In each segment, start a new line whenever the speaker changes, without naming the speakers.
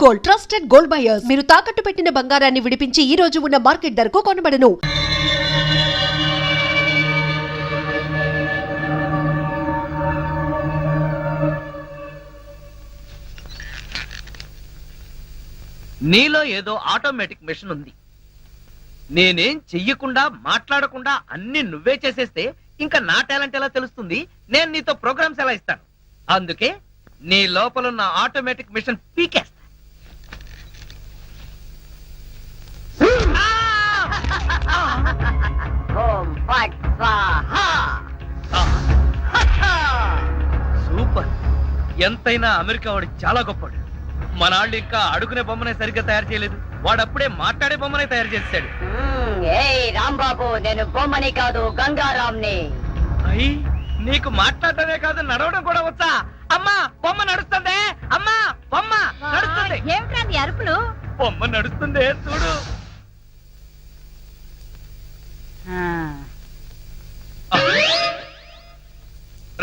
Gold, trusted gold buyers. మీరు తాకట్టు పెట్టిన బంగారాన్ని విడిపించి ఈ రోజు ఉన్న మార్కెట్ ధరకు కొనబడను.
నీలో ఏదో ఆటోమేటిక్ మిషన్ ఉంది. నేనేం చెయ్యకుండా మాట్లాడకుండా అన్ని నువ్వే చేసేస్తే ఇంకా నా టాలెంట్ ఎలా తెలుస్తుంది? నేను నీతో ప్రోగ్రామ్స్ ఎలా ఇస్తాను? అందుకే నీ లోపలున్న ఆటోమేటిక్ మిషన్ పీకేస్తా. సూపర్. ఎంతైనా అమెరికా వాడు చాలా గొప్పవాడు. మనాళ్ళు ఇంకా అడుగునే బొమ్మనే సరిగ్గా తయారు చేయలేదు, వాడప్పుడే మాట్లాడే బొమ్మనే తయారు చేశాడు.
రాంబాబు, నేను బొమ్మని కాదు గంగారాంని.
అయ్యి, నీకు మాట్లాడటమే కాదు నడవడం కూడా వచ్చా? అమ్మా బొమ్మ నడుస్తుంది, అమ్మా బొమ్మ నడుస్తుంది.
ఏమిటండి అరుపులు?
బొమ్మ నడుస్తుంది చూడు.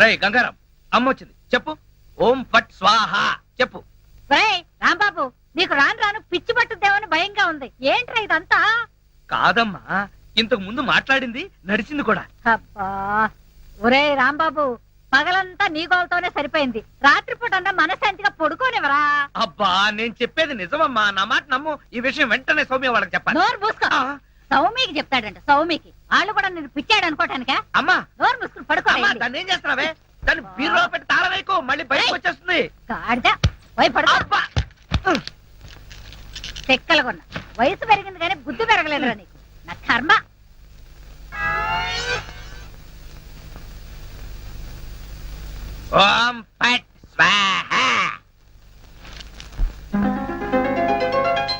రై గంగారాం, అమ్మ వచ్చింది, చెప్పు. ఓం ఫట్ స్వాహ చెప్పు.
రాంబాబు, నీకు రాను రాను పిచ్చి పట్టుద్దేమని భయంగా ఉంది. ఏంట్రా ఇదంతా?
కాదమ్మా, ఇంతకు ముందు మాట్లాడింది నడిచింది కూడా.
అబ్బా, ఒరే రాంబాబు, పగలంతా నీ గోలతోనే సరిపోయింది. రాత్రిపూట అన్నా మనశాంతిగా పడుకోనివరా?
అబ్బా, నేను చెప్పేది నిజమమ్మా, నా మాట నమ్ము. ఈ విషయం వెంటనే సౌమ్య వాళ్ళకి చెప్పాలి.
నోరు మూసుకో. సౌమికి చెప్తాడంట. సౌమికి వాళ్ళు కూడా నేను పిచ్చాడు అనుకోటానికా?
అమ్మా
నోరు మూసుకుని పడుకో.
దాన్ని ఏం చేస్తున్నావే? దాన్ని బీరులో పెట్టి తాళం వేయకు, మళ్ళీ బయటకు వచ్చేస్తుంది.
గాడిద, పోయి పడుకో. చెక్కలుగొన్న వయసు పెరిగింది కానీ బుద్ధి పెరగలేదురా నీకు. నా కర్మ.
ఓం ఫట్ స్వాహ.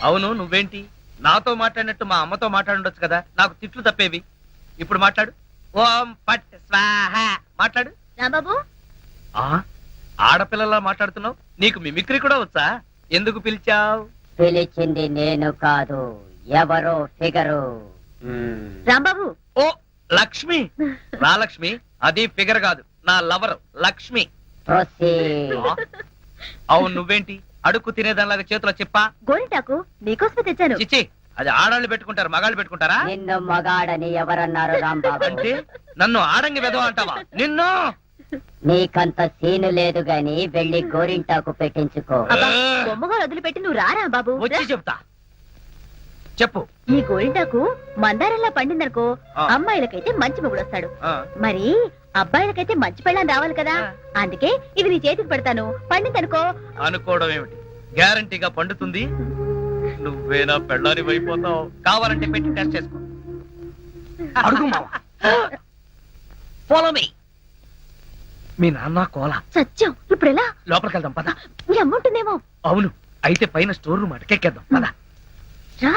అవును, నువ్వేంటి నాతో మాట్లాడినట్టు మా అమ్మతో మాట్లాడుండొచ్చు కదా, నాకు తిట్లు తప్పేవి. ఇప్పుడు మాట్లాడు. ఓం ఫట్ స్వాహ మాట్లాడు.
రాంబాబు,
ఆడపిల్లలా మాట్లాడుతున్నావు, నీకు మిమిక్రీ కూడా వచ్చా? ఎందుకు పిలిచావు?
పిలిచింది నేను కాదు, ఎవరో ఫిగరు. రాంబాబు.
ఓ లక్ష్మి. రా లక్ష్మి, అది ఫిగర్ కాదు, నా లవర్ లక్ష్మి. అవును, నువ్వేంటి అడుక్కు తినేదానిలాగా చేతిలో చెప్పా?
గోరింటాకు నీకోసమే తెచ్చాను.
చిచ్చి, అది ఆడాళ్ళు పెట్టుకుంటారు, మగాళ్ళు పెట్టుకుంటారా?
నిన్ను మగాడని ఎవరన్నారు రాంబాబు?
అంటే నన్ను ఆడంగి వెధవ అంటావా? నిన్ను.
నీకంత సీను లేదు గాని వెళ్ళి గోరింటాకు పెట్టించుకో.
బొమ్మగా వదిలిపెట్టి నువ్వు రారా బాబు.
వచ్చి చెప్తా, చెప్పు.
ఈ గోరింటాకు మందారంలా పండిందనుకో, అమ్మాయిలకైతే మంచి మొగుడు వస్తాడు, మరి అబ్బాయిలకైతే మంచి పెళ్ళాన్ని రావాలి కదా. అందుకే ఇది నీ చేతికి పెడతాను, పండిందనుకో.
అనుకోవడం ఏమిటి, గ్యారంటీగా పండుతుంది. నువ్వేనా పెళ్ళారి అయిపోతావు. కావాలంటే పెట్టి టెస్ట్ చేసుకో. అడుగు మావా. Follow me. మీ నాన్న కోల
సత్యం. ఇప్పుడు ఎలా?
లోపలికి వెళ్దాం పద.
మీ అమ్ముంటుందేమో.
అవును, అయితే పైన స్టోర్ రూమ్ అటకెక్కేద్దాం పద.
రా.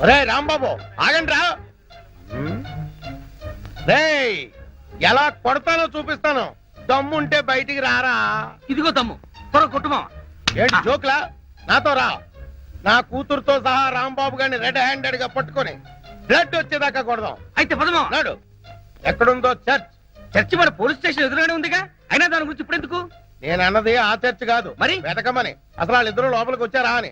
ఒరే రాంబాబు, ఆగండి రా. రేయ్, ఎలా కొడతానో చూపిస్తాను. దమ్ముంటే బయటికి రారా.
ఇదిగో దమ్ము, త్వర కొట్టుమా.
ఏంటి జోక్లా? నాతో రా. నా కూతురుతో సహా రాంబాబు గారిని రెడ్ హ్యాండెడ్ గా పట్టుకొని బ్లడ్ వచ్చేదాకా కొడదాం.
అయితే పదమా.
నాడు ఎక్కడుందో చర్చ్.
చర్చి మన పోలీస్ స్టేషన్ ఎదురుగానే ఉందిగా, అయినా దాని గురించి ఇప్పుడు ఎందుకు?
నేను అన్నది ఆ చర్చ్ కాదు,
మరి
వెతకమని. అసలు వాళ్ళిద్దరూ లోపలికి వచ్చారా అని.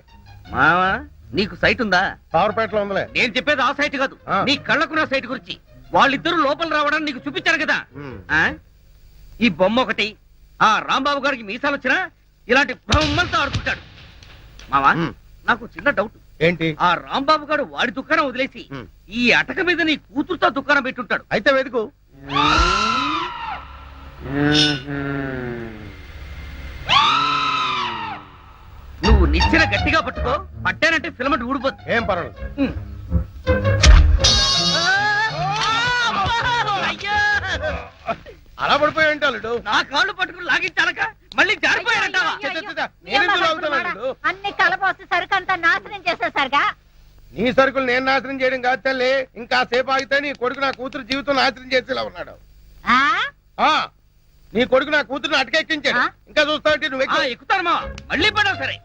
మావా, నీకు సైట్ ఉందా?
పవర్పేటలో ఉందిలే.
నేను చెప్పేది ఆ సైట్ కాదు, నీ కళ్ళకున్న సైట్ గురించి. వాళ్ళిద్దరూ లోపల రావడానికి నీకు చూపించారు కదా. ఈ బొమ్మ ఒకటి, ఆ రాంబాబు గారికి మీసాలు వచ్చినా ఇలాంటి బొమ్మలతో ఆడుకుంటాడు. మావా, నాకు చిన్న డౌట్.
ఏంటి?
ఆ రాంబాబు గారు వాడి దుకాణం వదిలేసి ఈ అటక మీద నీ కూతురుతో దుకాణం పెట్టుంటాడు.
అయితే వెతుకు.
నువ్వు నిచ్చెన గట్టిగా పట్టుకో, పట్టానంటే ఫిలమెంట్ ఊడిపోతుంది.
ఏం పర్వాలేదు. అలా పడిపోయి ఉంటాడు.
నా కాళ్ళు పట్టుకుని లాగించాలక మళ్ళీ జారిపోయాడంటావా?
అన్ని కలపోసి సరుకు అంతా నాశనం చేసేసరిగా.
నీ సరుకులు నేను నాశనం చేయడం కాదు తల్లి. ఇంకా సేపు ఆగితే నీ కొడుకు నా కూతురు జీవితం నాశనం చేసేలా ఉన్నాడు. నీ కొడుకు నా కూతురుని అటకెక్కించాడు. ఇంకా చూస్తావు నువ్వు
ఎక్కుతాను మా మళ్ళీ పడవు. సరే,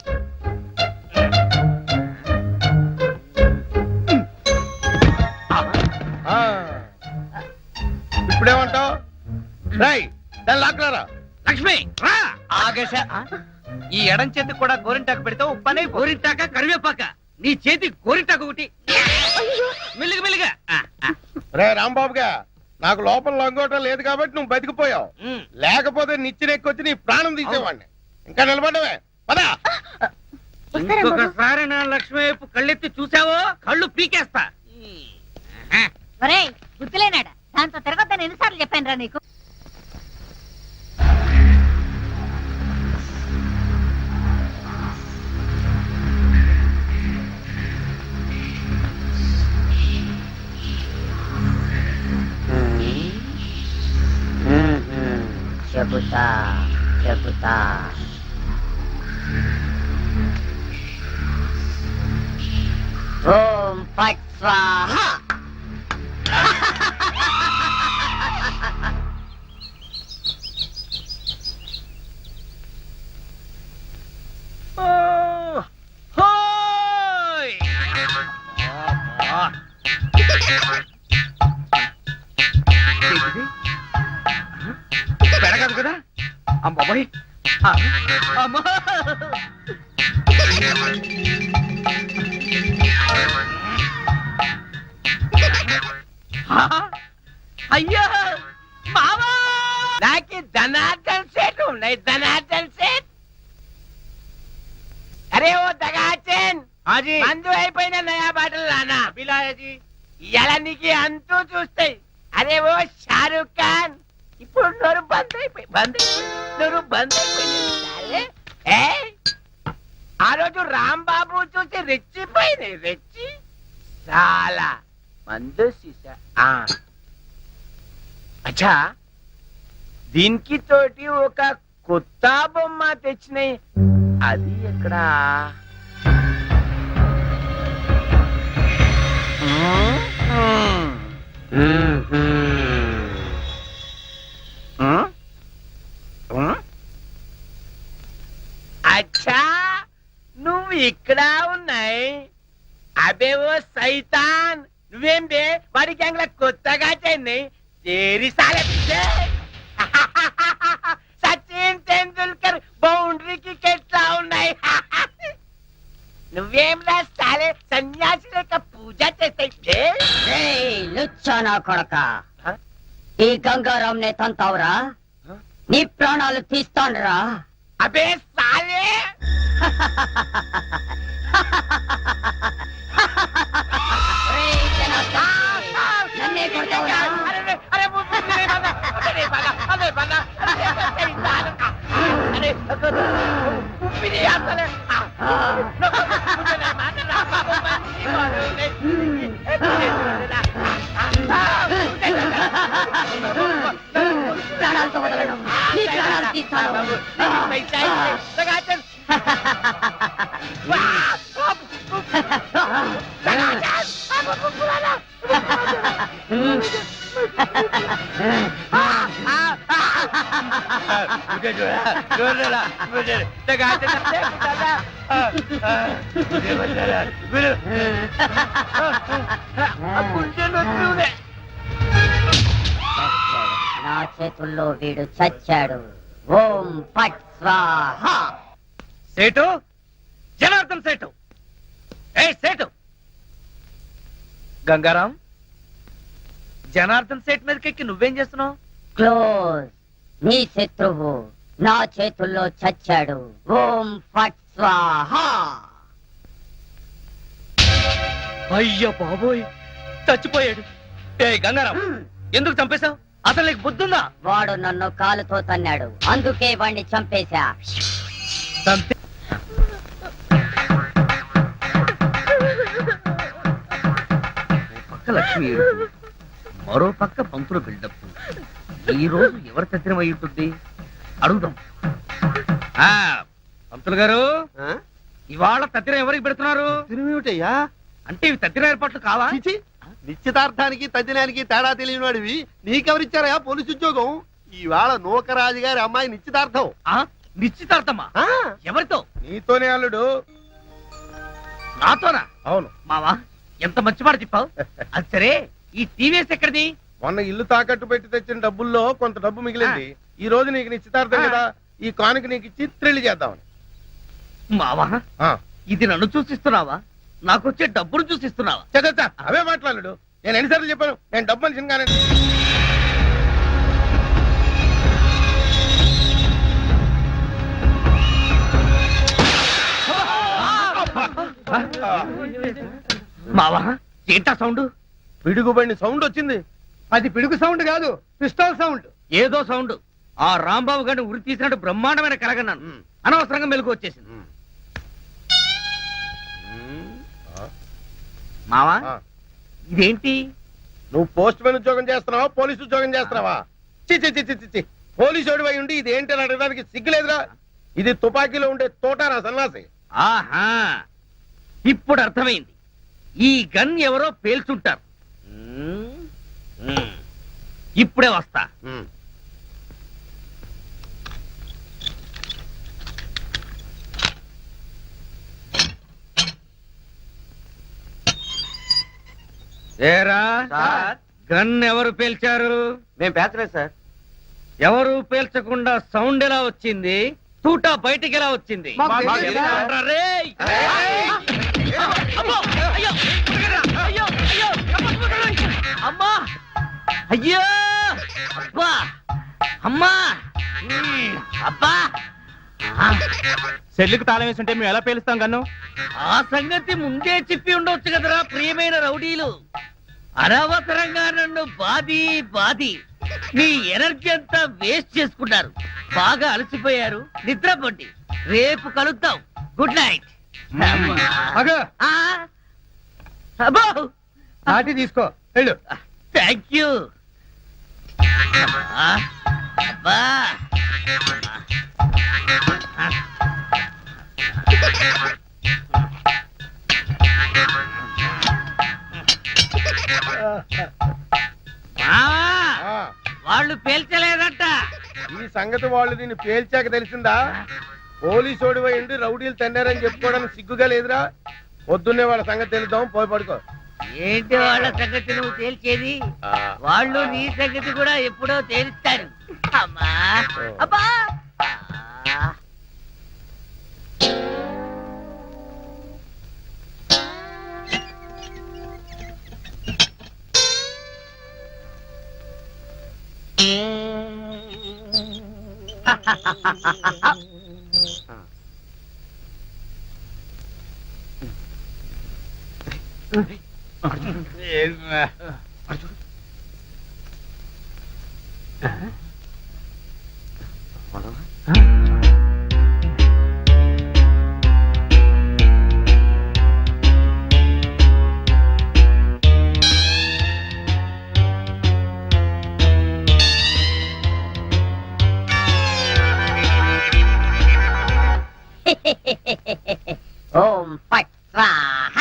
ఇప్పుడేమంటావు? రై, దాన్ని లాక్కలారా.
లక్ష్మి రా. ఆగేశ ఈ ఎడం చేతికి కూడా గోరింటాకు పెడితే ఉప్పనే గోరింటాక కరివేపాక నీ చేతి గోరింటాకు ఒకటి మెల్లిగా మెల్లిగా
రే రాంబాబుగా నాకు లోపల లంగోటం లేదు కాబట్టి నువ్వు బతికిపోయావు. లేకపోతే నిచ్చినెక్కొచ్చి నీ ప్రాణం తీసేవాడిని. ఇంకా నిలబడవే పదా.
ఇంకొకసారి నా లక్ష్మి వైపు కళ్ళెత్తి చూసావో కళ్ళు పీకేస్తా.
ఒరేయ్ గుర్తులేనాడా దాంతో తిరగొద్దని ఎన్నిసార్లు చెప్పాను రా నీకు.
చెబుతా చెబుతా ఓం ఫట్ స్వాహా.
పెడగదు కదా అమ్మాయి అమ్మా అయ్యా మావా నాకు ధనార్దన్ సెట్ ఉన్నాయి ధనార్దన్ సెట్. అరే ఓ దగాచన్ మందు అయిపోయిన నయా బాటలు నానా బిలాయజీ ఇలా నీకు అంతూ చూస్తాయి. అరే ఓ షారూక్ ఖాన్ ఇప్పుడు నోరు బంద్ అయిపోయి నోరు బంద్ అయిపోయింది. ఆ రోజు రాంబాబు చూసి రెచ్చిపోయింది రెచ్చి చాలా మందు సీసా. అచ్చా దీనికి తోటి ఒక కొత్త బొమ్మ తెచ్చినాయి. అది ఎక్కడ అచ్చా నువ్వు ఇక్కడ ఉన్నాయి. అబేవో సైతాన్ నువ్వేం బే వాడి గ్యాంగ్ లో కొత్తగా చెన్నై తేరి సాలే సచిన్ తెండూల్కర్ బౌండరీకి ఎట్లా ఉన్నాయి. నువ్వేం రాస్తాలే సన్యాసి లేక పూజ చేస్తాయి.
లుచ్చానా కొడక ఈ గంగారాం నే తంతావురా నీ ప్రాణాలు తీస్తాండ్రా.
అబే సాలే
నన్నే కొడతావురా. ప్రాణాలతో వదలను నీ ప్రాణాలు తీస్తాను. నా చేతుల్లో వీడు చచ్చాడు. ఓం ఫట్ స్వాహా.
సేటు జనార్దన్ సేటు ఏ సేటు గంగారాం జనార్దన్ సేట్ మీదకెక్కి నువ్వేం చేస్తున్నావు?
క్లోజ్. నీ శత్రువు నా చేతుల్లో చచ్చాడు. ఓం ఫట్ స్వాహా.
అయ్యో బాబోయ్ చచ్చిపోయాడు. ఏ గంగారాం ఎందుకు చంపేశావు? అసలు నీకు బుద్ధుందా?
వాడు నన్ను కాలుతో తన్నాడు అందుకే వాణ్ణి చంపేశా.
పక్క లక్ష్మి ఏడుపు, మరో పక్క పంతులు బిల్డప్. ఈ రోజు ఎవరి తద్దినం అయి ఉంటుంది అడుగుదాం. పంతులు గారు ఇవాళ తద్దినం ఎవరికి పెడుతున్నారు?
తిరుమేమిటయ్యా?
అంటే ఇవి తద్దిన ఏర్పాట్లు కావా?
నిశ్చితార్థానికి తద్దినానికి తేడా తెలియని వాడివి నీకెవరిచ్చారయా పోలీసు ఉద్యోగం? ఈవేళ నూకరాజు గారి అమ్మాయి నిశ్చితార్థం.
నిశ్చితార్థమా? ఎవరితో?
నీతోనే అల్లుడు.
నాతోనా?
అవును
మావా ఎంత మంచి మాట చెప్పావు. అది సరే ఈ టీవీఎస్ ఎక్కడిది?
మొన్న ఇల్లు తాకట్టు పెట్టి తెచ్చిన డబ్బుల్లో కొంత డబ్బు మిగిలింది. ఈ రోజు నీకు నిశ్చితార్థం కదా, ఈ కానుక నీకు ఇచ్చి థ్రిల్ చేద్దామని.
మావా
ఆ,
ఇది నన్ను చూసిస్తున్నావా నాకొచ్చే డబ్బులు చూసిస్తున్నావా?
చచ్చా అవే మాట్లాడు. నేను ఎన్నిసార్లు చెప్పాను నేను డబ్బు మనిషిని కానీ.
మావా ఏంటా సౌండ్?
పిడుగుబడిని సౌండ్ వచ్చింది.
అది పిడుగు సౌండ్ కాదు, పిస్టల్ సౌండ్.
ఏదో సౌండ్. ఆ రాంబాబు గారిని ఉరి తీసినట్టు బ్రహ్మాండమైన కలగన్నాను.
ఉమ్.
అనవసరంగా మెలకు వచ్చేసింది.
ఉమ్.
మావా
ఆ,
ఇదేంటి?
నువ్వు పోస్ట్ మ్యాన్ ఉద్యోగం చేస్తున్నావా పోలీసు ఉద్యోగం చేస్తున్నావా? చి చి చి చి చి, చి పోలీసు అయి ఉండి ఇది ఏంటి అని అడగడానికి సిగ్గులేదురా? ఇది తుపాకీలో ఉండే తోటారా సన్నాసి.
ఆహా ఇప్పుడు అర్థమైంది. ఈ గన్ ఎవరో పేల్చుంటారు. ఇప్పుడే వస్తా.
ఉమ్.
ఏరా గన్ ఎవరు పేల్చారు?
మేము పేర్చలేదు సార్.
ఎవరు పేల్చకుండా సౌండ్ ఎలా వచ్చింది? తూటా బయటికి ఎలా వచ్చింది?
మాకు తెలియదు సార్.
ఏంట్రా రేయ్? అమ్మో! అయ్యో! అయ్యో! అయ్యో! అమ్మా! అయ్యో! అబ్బా! అమ్మా! అబ్బా!
సెల్లుకి తాళం వేసి ఉంటే మేము ఎలా పేలుస్తాం గన్ను?
ఆ సంగతి ముందే చెప్పి ఉండొచ్చు కదరా ప్రియమైన రౌడీలు. అనవసరంగా నన్ను బాది మీ ఎనర్జీ అంతా వేస్ట్ చేసుకున్నారు. బాగా అలసిపోయారు, నిద్రపోండి. రేపు కలుద్దాం. Good night.
అగో
అబ్బో
నాటి తీసుకో వెళ్ళు.
Thank you. అబ్బా
ఆ,
వాళ్ళు పేల్చలేదట.
ఈ సంగతి వాళ్ళు దీన్ని పేల్చాక తెలిసిందా? పోలీసోడి ఉండి రౌడీలు తన్నారని చెప్పుకోవడానికి సిగ్గుగా లేదురా? పొద్దున్నే వాళ్ళ సంగతి తెలుద్దాం. పోయి పడుకో.
ఏంటి వాళ్ళ సంగతి నువ్వు తేల్చేది?
ఆ,
వాళ్ళు నీ సంగతి కూడా ఎప్పుడో తేలుస్తారు. అమ్మా అబ్బా ఆ.
ఓం ఫట్ స్వాహ.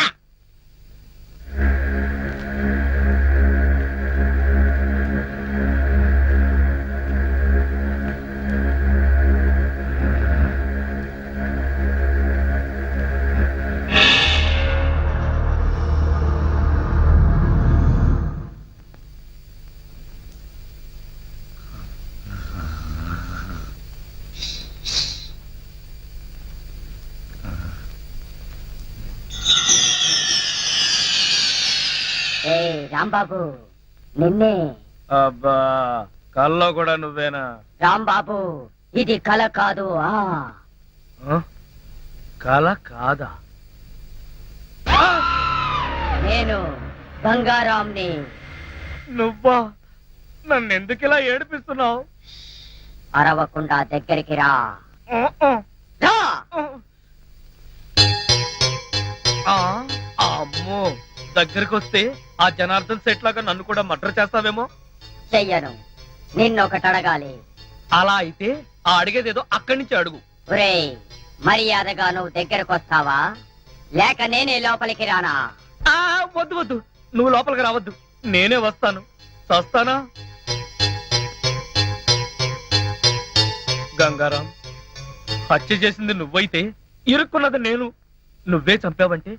ఏ రాంబాబు, నిన్నే.
అబ్బా కల్లో కూడా నువ్వేనా?
రాంబాబు, ఇది కల కాదు.
కల కాదా?
నేను బంగారాంని.
నువ్వా? నన్ను ఎందుకు ఇలా ఏడిపిస్తున్నావు?
అరవకుండా దగ్గరికి రా. రా.
అమ్మో దగ్గరికి వస్తే ఆ జనార్దన్ సెట్ లాగా నన్ను కూడా మర్డర్ చేస్తావేమో.
చెయ్యను. నిన్నొకటి అడగాలి.
అలా అయితే ఆ అడిగేదేదో అక్కడి నుంచి అడుగు.
ఒరేయ్, మర్యాదగా నువ్వు దగ్గరకు వస్తావా లేక నేనే లోపలికి రానా?
ఆ వద్దు వద్దు, నువ్వు లోపలికి రావద్దు, నేనే వస్తాను. చస్తానా? గంగారాం, హత్య చేసింది నువ్వైతే ఇరుక్కున్నది నేను. నువ్వే చంపావంటే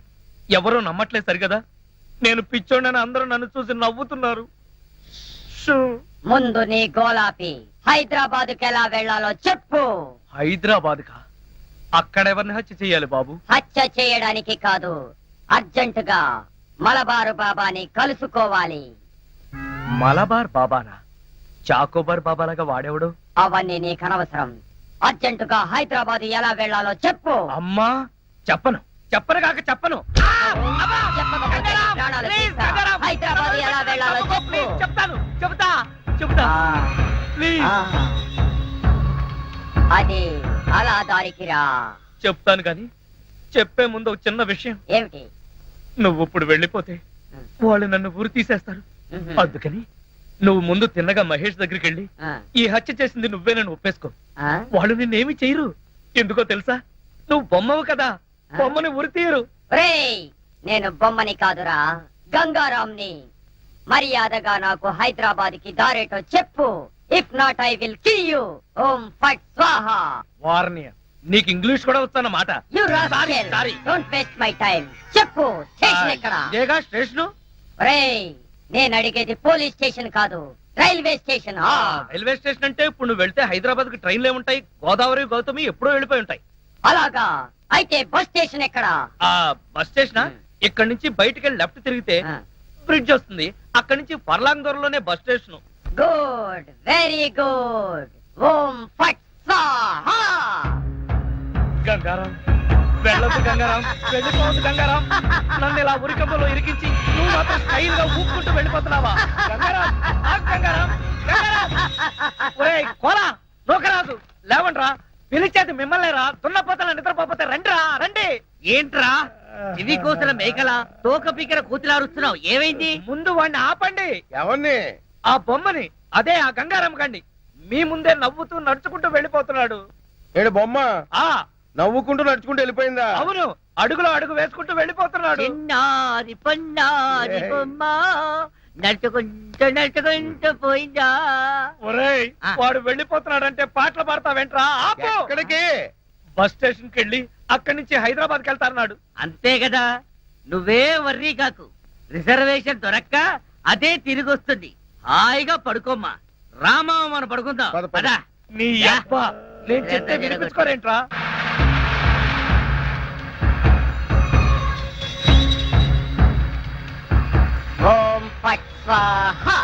ఎవరో నమ్మట్లేదు సరిగదా? నేను పిచ్చోడని అందరూ నన్ను చూసి నవ్వుతున్నారు. షూ.
ముందు నీ గోలాపి.
హైదరాబాద్ కి ఎలా వెళ్ళాలో చెప్పు.
హైదరాబాద్ కా? అక్కడెవరిని హత్య చెయ్యాలి బాబు?
హత్య చేయడానికి కాదు, అర్జెంటుగా మలబారు బాబాని కలుసుకోవాలి.
మలబార్ బాబానా? చాకోబార్ బాబాలాగా వాడేవాడు?
అవన్నీ నీకు అనవసరం. అర్జెంటుగా హైదరాబాద్ ఎలా వెళ్ళాలో చెప్పు.
అమ్మా చెప్పను, చెప్పను కాక చెప్పను.
చెప్పకపోతే నీ ప్రాణాలు తీస్తా. హైదరాబాద్ ఎలా వెళ్ళాలో చెప్పు.
చెప్తాను, చెబుతా చెబుతా. ప్లీజ్
ఆ. అది అలా దారికి రా.
చెప్తాను కానీ చెప్పే ముందు ఒక చిన్న విషయం.
ఏమిటి?
నువ్వు ఇప్పుడు వెళ్ళిపోతే వాళ్ళు నన్ను ఊరు తీసేస్తారు. అందుకని నువ్వు ముందు తిన్నగా మహేష్ దగ్గరికి వెళ్ళి
ఆ.
ఈ హత్య చేసింది నువ్వే నన్ను ఒప్పేసుకో.
ఆ?
వాళ్ళు నిన్నేమి చేయరు. ఎందుకో తెలుసా? నువ్వు బొమ్మవు కదా, బొమ్మని ఉరి తీయరు.
ఒరేయ్, నేను బొమ్మని కాదురా, గంగారాంని. మర్యాదగా నాకు హైదరాబాద్ కి దారేటో చెప్పు. If not I will kill you. ఓం ఫట్ స్వాహా.
వార్నియ, నీకు ఇంగ్లీష్ కూడా వస్తానమాట.
You
Sorry,
rascal,
sorry.
Don't waste my time. చెప్పు, స్టేషన్ ఎక్కడ?
ఇదేగా స్టేషను.
ఒరేయ్, నేను అడిగేది పోలీస్ స్టేషన్ కాదు, రైల్వే స్టేషన్.
రైల్వే స్టేషన్ అంటే ఇప్పుడు నువ్వు వెళ్తే హైదరాబాద్ కి ట్రైన్లు ఏముంటాయి? గోదావరి గౌతమి ఎప్పుడో వెళ్ళిపోయి ఉంటాయి.
అలాగా? అయితే బస్ స్టేషన్ ఎక్కడ?
ఆ బస్ స్టేషన్ ఇక్కడ నుంచి బయటికి వెళ్ళి లెఫ్ట్ తిరిగితే బ్రిడ్జ్ వస్తుంది. అక్కడి నుంచి పర్లాంగ్ దూరంలోనే bus station.
Good, very good. ఓం ఫట్ స్వాహా.
గంగారాం, వెళ్ళొద్దు గంగారాం, వెళ్ళిపోవద్దు గంగారాం. నన్ను ఇలా ఉరికంపలో ఇరికించి నువ్వు మాత్రం స్టైల్ గా ఊపుకుంటూ వెళ్ళిపోతున్నావా? గంగారాం, ఆగు గంగారాం, గంగారాం. ఒరేయ్ కోలా, నూకరాజు, లేవండ్రా. పిలిచేది మిమ్మల్ని రా. దున్నపోతల నిద్రపోతే రండిరా, రండి.
ఏంట్రా ఇవి కోసిన మేకల తోక పీకర కూతులారుస్తున్నావు? ఏమైంది?
ముందు వాడిని ఆపండి.
ఎవరిని?
ఆ బొమ్మని, అదే ఆ గంగారాం గండి. మీ ముందే నవ్వుతూ నడుచుకుంటూ వెళ్ళిపోతున్నాడు.
ఏడు బొమ్మ
ఆ
నవ్వుకుంటూ నడుచుకుంటూ వెళ్ళిపోయిందా?
అవును, అడుగులో అడుగు వేసుకుంటూ వెళ్ళిపోతున్నాడు.
చిన్నారి పొన్నారి బొమ్మ నడుచుకుంటూ నడుచుకుంటూ పోయిందా?
ఒరేయ్, వాడు వెళ్ళిపోతున్నాడంటే పాటలు పాడతా వెంట్రా. ఆపు.
ఎక్కడికి?
బస్ స్టేషన్ కి వెళ్ళి అక్కడి నుంచి హైదరాబాద్ కి వెళ్తారన్నాడు.
అంతే కదా, నువ్వే వర్రీ కాకు. రిజర్వేషన్ దొరక్క అదే తిరిగి వస్తుంది. హాయిగా పడుకోమ్మా. రామా, మనం పడుకుందాం.
పద, పద.
పద.
నీ అబ్బా, నేను చెప్తే వినిపించుకోరేంట్రా?
ఓం ఫట్ స్వాహా.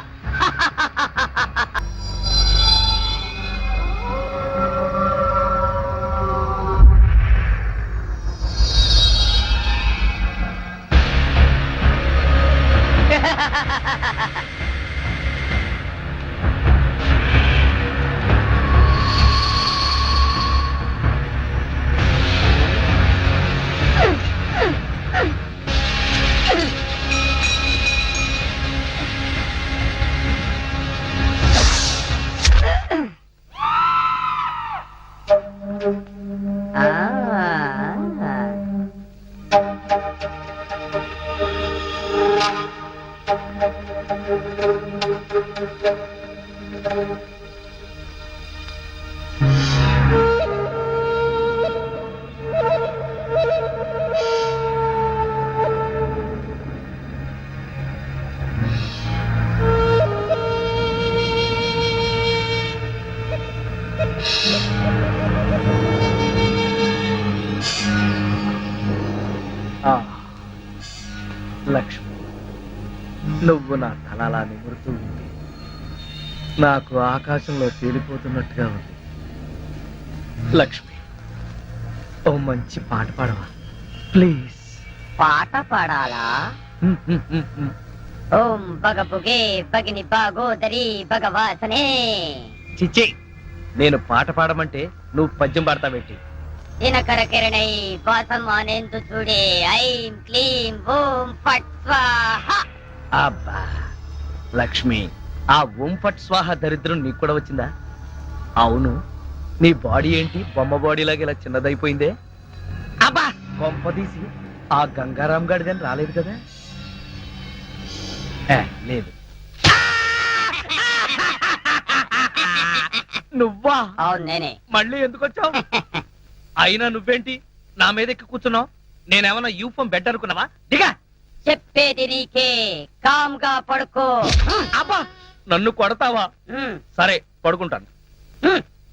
ఆ, లక్ష్మి, నువ్వు నా తలలా నిమురుతూ ఉంటే నాకు ఆకాశంలో తేలిపోతున్నట్టుగా ఉంది. లక్ష్మి, ఓ మంచి పాట పాడవా ప్లీజ్?
పాట పాడాలా? ఓం బగబుగే బగిని బాగోదరి భగవాసనే.
చిచ్చి, నేను పాట పాడమంటే నువ్వు పద్యం పాడతావేంటి?
దినకర కిరణై వాసమానేందు చూడే. ఐం క్లీం ఓం ఫట్ స్వాహా.
అబ్బా లక్ష్మి, ఆ ఓం ఫట్ స్వాహ దరిద్రం నీకు కూడా వచ్చిందా? అవును, నీ బాడీ ఏంటి బొమ్మ బాడీ లాగా ఇలా చిన్నదైపోయిందే?
అబ్బా,
కొంపదీసి ఆ గంగారాం గాడిదని రాలేదు కదా? లేదు. నువ్వా?
అవును నేనే.
మళ్ళీ ఎందుకు వచ్చావు? అయినా నువ్వేంటి నా మీద ఎక్కి కూర్చున్నావు? నేనేమన్నా యూఫం బెడ్ అనుకున్నావా? దిగా.
చెప్పేది నీకే, కామ్గా పడుకో.
అబ్బా, నన్ను కొడతావా? సరే, పడుకుంటాను.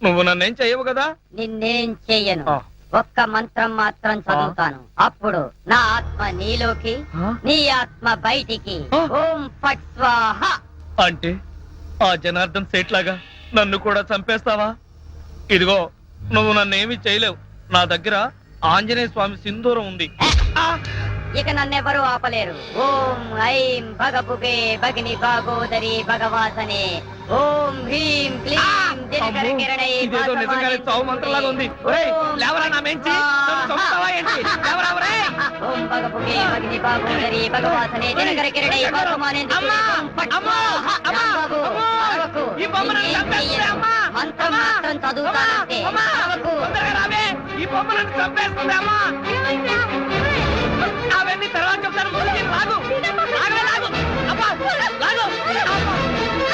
నువ్వు నన్నేం చెయ్యవు కదా
నిన్నేం చెయ్యను
ఆ.
ఒక్క మంత్రం మాత్రం చదువుతాను అప్పుడు నా ఆత్మ నీలోకి
ఆ?
నీ ఆత్మ బయటికి
ఆ.
ఓం ఫట్ స్వాహ
అంటే ఆ జనార్దన్ సేట్ లాగా నన్ను కూడా చంపేస్తావా? ఇదిగో నువ్వు నన్నేమి చేయలేవు. నా దగ్గర ఆంజనేయ స్వామి సింధూరం ఉంది.
ఇక నన్నెవరూ ఆపలేరు. ఓం ఐం భగభుగే భగిని భాగోదరి భగవాసనే ఓం హ్రీం క్లీం దినకర
అమ్మో,
కిరణై
ఇదేదో నిజంగానే చావు మంత్రలాగా ఉంది. ఒరేయ్, లేవరా నా మెంచి, నన్ను చంపుతావా ఏంటి? లేవరా ఒరేయ్.
ఓం భగభుగే భగిని భాగోదరి భగవాసనే దినకర కిరణై భాగమానే
అమ్మా, అమ్మా, అమ్మా, అమ్మా, ఈ బొమ్మ నన్ను చంపేస్తుంది, అమ్మా.
మంత్రం మాత్రం చదువుతానంటే
అమ్మా,
అరవకు.
తొందరగా రావే, ఈ బొమ్మ నన్ను చంపేస్తుంది, అమ్మా. అవన్నీ తర్వాత చెప్తాను, ముందు నేను లాగు. లాగు, లాగు. అబ్బా, లాగు. అమ్మా.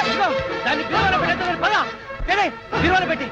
ఇదిగో, దాన్ని బీరువాలో పెట్టేద్దాం, పద. ఏడే, బీరువాలో పెట్టి